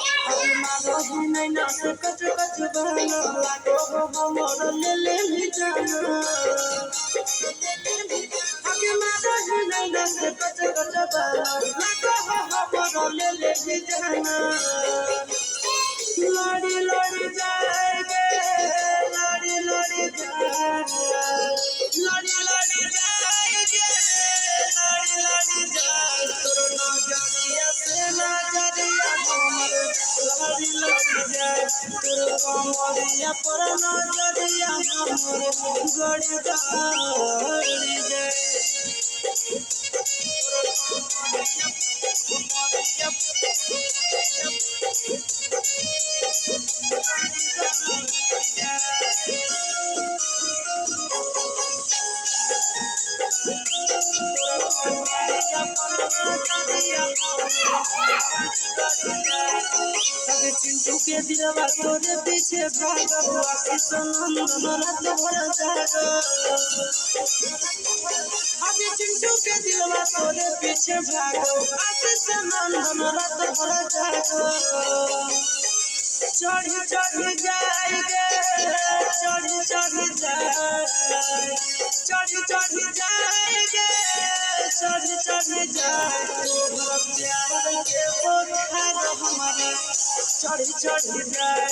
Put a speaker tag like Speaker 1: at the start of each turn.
Speaker 1: मारो ही नहीं नाच कच कच बहना लागो हो हमर ले ले ही जाना आगे मारो ही नहीं नाच कच कच बहना लागो हो हमर ले ले ही जाना लड़ी लड़ी जाएगे लड़ी लड़ी जाएगे लड़ी लड़ी जाएगे लड़ी लड़ी जाए तोर नजरिया से नजरिया हमर लड़ी लड़ी जाए तोर कमरिया पर नजरिया हमर गड़ी जाए चिंटू के दिलवा तोरे पीछे भागो आशीष नंदन रात भर जागो अभी चिंटू के दिलवा तोरे पीछे भागो आशीष नंदन रात भर जागो चढ़ी चढ़ी जाएगे चढ़ी चढ़ी जाए चढ़ी चढ़ी जाएगे चढ़ी चढ़ी जाए तोहरा प्यार के बोझ हमारे चढ़ी चढ़ी जाए।